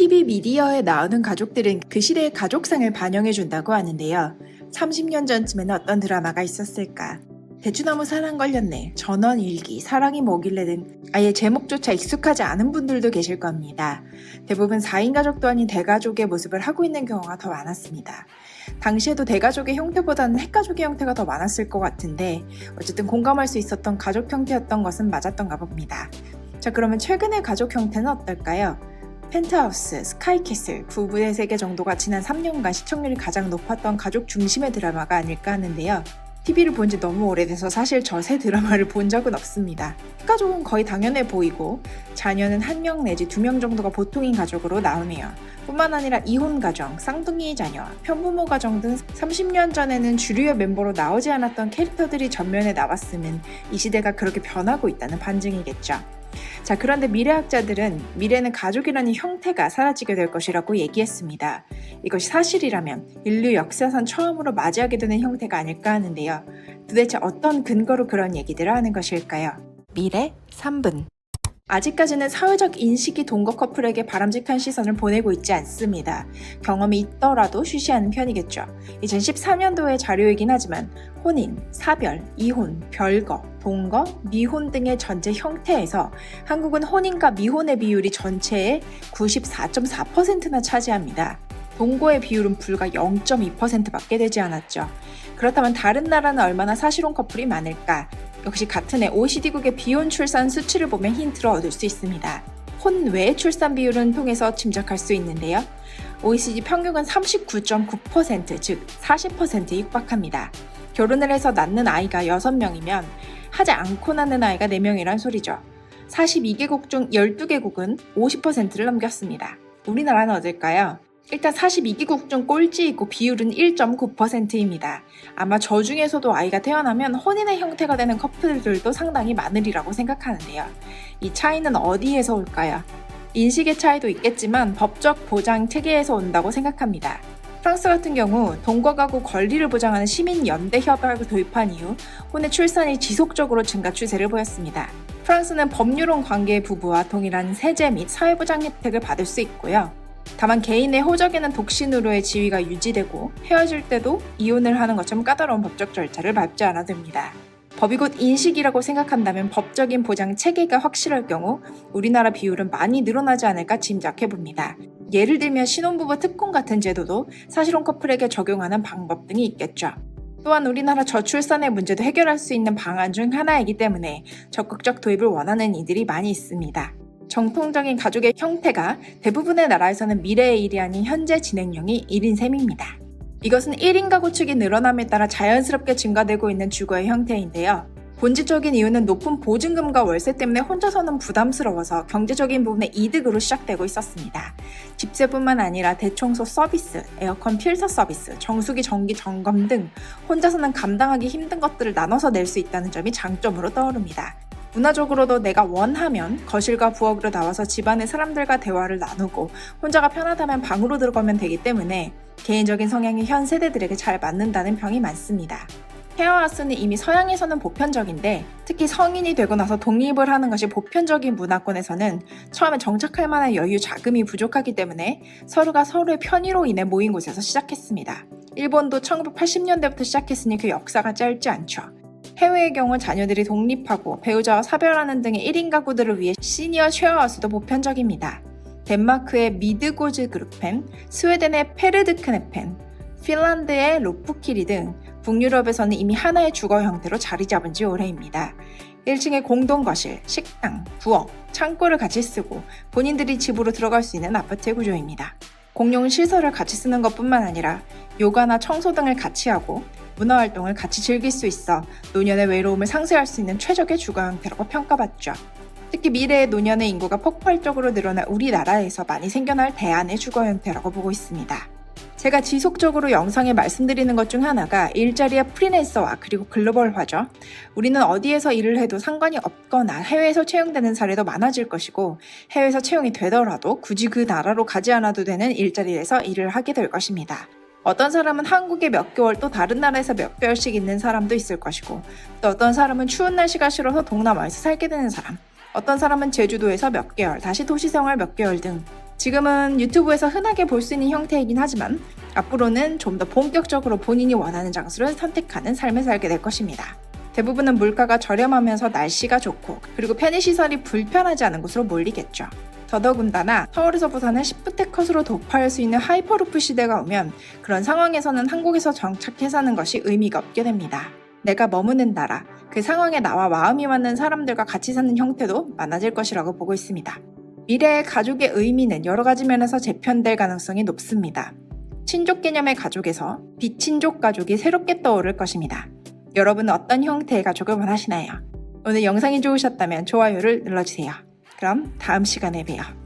TV 미디어에 나오는 가족들은 그 시대의 가족상을 반영해준다고 하는데요. 30년 전쯤에는 어떤 드라마가 있었을까? 대추나무 사랑 걸렸네, 전원일기, 사랑이 뭐길래 등 아예 제목조차 익숙하지 않은 분들도 계실 겁니다. 대부분 4인 가족도 아닌 대가족의 모습을 하고 있는 경우가 더 많았습니다. 당시에도 대가족의 형태보다는 핵가족의 형태가 더 많았을 것 같은데 어쨌든 공감할 수 있었던 가족 형태였던 것은 맞았던가 봅니다. 자, 그러면 최근의 가족 형태는 어떨까요? 펜트하우스, 스카이캐슬, 부부의 세계 정도가 지난 3년간 시청률이 가장 높았던 가족 중심의 드라마가 아닐까 하는데요. TV를 본 지 너무 오래돼서 사실 저 새 드라마를 본 적은 없습니다. 가족은 거의 당연해 보이고 자녀는 1명 내지 2명 정도가 보통인 가족으로 나오네요. 뿐만 아니라 이혼 가정, 쌍둥이 자녀, 편부모 가정 등 30년 전에는 주류의 멤버로 나오지 않았던 캐릭터들이 전면에 나왔으면 이 시대가 그렇게 변하고 있다는 반증이겠죠. 자, 그런데 미래학자들은 미래는 가족이라는 형태가 사라지게 될 것이라고 얘기했습니다. 이것이 사실이라면 인류 역사상 처음으로 맞이하게 되는 형태가 아닐까 하는데요. 도대체 어떤 근거로 그런 얘기들을 하는 것일까요? 미래 3분. 아직까지는 사회적 인식이 동거 커플에게 바람직한 시선을 보내고 있지 않습니다. 경험이 있더라도 쉬쉬하는 편이겠죠. 2014년도의 자료이긴 하지만 혼인, 사별, 이혼, 별거, 동거, 미혼 등의 전체 형태에서 한국은 혼인과 미혼의 비율이 전체의 94.4%나 차지합니다. 동거의 비율은 불과 0.2%밖에 되지 않았죠. 그렇다면 다른 나라는 얼마나 사실혼 커플이 많을까? 역시 같은 해 OECD국의 비혼 출산 수치를 보면 힌트를 얻을 수 있습니다. 혼외 출산 비율은 통해서 짐작할 수 있는데요. OECD 평균은 39.9%, 즉 40%에 육박합니다. 결혼을 해서 낳는 아이가 6명이면 하지 않고 낳는 아이가 4명이란 소리죠. 42개국 중 12개국은 50%를 넘겼습니다. 우리나라는 어딜까요? 일단 42개국 중 꼴찌이고 비율은 1.9%입니다. 아마 저 중에서도 아이가 태어나면 혼인의 형태가 되는 커플들도 상당히 많으리라고 생각하는데요. 이 차이는 어디에서 올까요? 인식의 차이도 있겠지만 법적 보장 체계에서 온다고 생각합니다. 프랑스 같은 경우 동거가구 권리를 보장하는 시민연대협약을 도입한 이후 혼의 출산이 지속적으로 증가 추세를 보였습니다. 프랑스는 법률혼 관계의 부부와 동일한 세제 및 사회보장 혜택을 받을 수 있고요. 다만 개인의 호적에는 독신으로의 지위가 유지되고 헤어질 때도 이혼을 하는 것처럼 까다로운 법적 절차를 밟지 않아도 됩니다. 법이 곧 인식이라고 생각한다면 법적인 보장 체계가 확실할 경우 우리나라 비율은 많이 늘어나지 않을까 짐작해봅니다. 예를 들면 신혼부부 특권 같은 제도도 사실혼 커플에게 적용하는 방법 등이 있겠죠. 또한 우리나라 저출산의 문제도 해결할 수 있는 방안 중 하나이기 때문에 적극적 도입을 원하는 이들이 많이 있습니다. 정통적인 가족의 형태가 대부분의 나라에서는 미래의 일이 아닌 현재 진행형이 1인 셈입니다. 이것은 1인 가구 축이 늘어남에 따라 자연스럽게 증가되고 있는 주거의 형태인데요. 본질적인 이유는 높은 보증금과 월세 때문에 혼자서는 부담스러워서 경제적인 부분의 이득으로 시작되고 있었습니다. 집세뿐만 아니라 대청소 서비스, 에어컨 필터 서비스, 정수기 정기 점검 등 혼자서는 감당하기 힘든 것들을 나눠서 낼 수 있다는 점이 장점으로 떠오릅니다. 문화적으로도 내가 원하면 거실과 부엌으로 나와서 집안의 사람들과 대화를 나누고 혼자가 편하다면 방으로 들어가면 되기 때문에 개인적인 성향이 현 세대들에게 잘 맞는다는 평이 많습니다. 쉐어하우스는 이미 서양에서는 보편적인데 특히 성인이 되고 나서 독립을 하는 것이 보편적인 문화권에서는 처음에 정착할 만한 여유 자금이 부족하기 때문에 서로가 서로의 편의로 인해 모인 곳에서 시작했습니다. 일본도 1980년대부터 시작했으니 그 역사가 짧지 않죠. 해외의 경우 자녀들이 독립하고 배우자와 사별하는 등의 1인 가구들을 위해 시니어 쉐어하우스도 보편적입니다. 덴마크의 미드고즈 그룹펜, 스웨덴의 페르드크네펜, 핀란드의 로프키리 등 북유럽에서는 이미 하나의 주거 형태로 자리 잡은 지 오래입니다. 1층에 공동거실, 식당, 부엌, 창고를 같이 쓰고 본인들이 집으로 들어갈 수 있는 아파트의 구조입니다. 공용 시설을 같이 쓰는 것뿐만 아니라 요가나 청소 등을 같이 하고 문화활동을 같이 즐길 수 있어 노년의 외로움을 상쇄할 수 있는 최적의 주거 형태라고 평가받죠. 특히 미래의 노년의 인구가 폭발적으로 늘어날 우리나라에서 많이 생겨날 대안의 주거 형태라고 보고 있습니다. 제가 지속적으로 영상에 말씀드리는 것 중 하나가 일자리의 프리랜서와 그리고 글로벌화죠. 우리는 어디에서 일을 해도 상관이 없거나 해외에서 채용되는 사례도 많아질 것이고 해외에서 채용이 되더라도 굳이 그 나라로 가지 않아도 되는 일자리에서 일을 하게 될 것입니다. 어떤 사람은 한국에 몇 개월 또 다른 나라에서 몇 개월씩 있는 사람도 있을 것이고 또 어떤 사람은 추운 날씨가 싫어서 동남아에서 살게 되는 사람, 어떤 사람은 제주도에서 몇 개월, 다시 도시생활 몇 개월 등 지금은 유튜브에서 흔하게 볼 수 있는 형태이긴 하지만 앞으로는 좀 더 본격적으로 본인이 원하는 장소를 선택하는 삶을 살게 될 것입니다. 대부분은 물가가 저렴하면서 날씨가 좋고 그리고 편의시설이 불편하지 않은 곳으로 몰리겠죠. 더더군다나 서울에서 부산을 10분대 컷으로 도파할 수 있는 하이퍼루프 시대가 오면 그런 상황에서는 한국에서 정착해 사는 것이 의미가 없게 됩니다. 내가 머무는 나라, 그 상황에 나와 마음이 맞는 사람들과 같이 사는 형태도 많아질 것이라고 보고 있습니다. 미래의 가족의 의미는 여러 가지 면에서 재편될 가능성이 높습니다. 친족 개념의 가족에서 비친족 가족이 새롭게 떠오를 것입니다. 여러분은 어떤 형태의 가족을 원하시나요? 오늘 영상이 좋으셨다면 좋아요를 눌러주세요. 그럼 다음 시간에 봬요.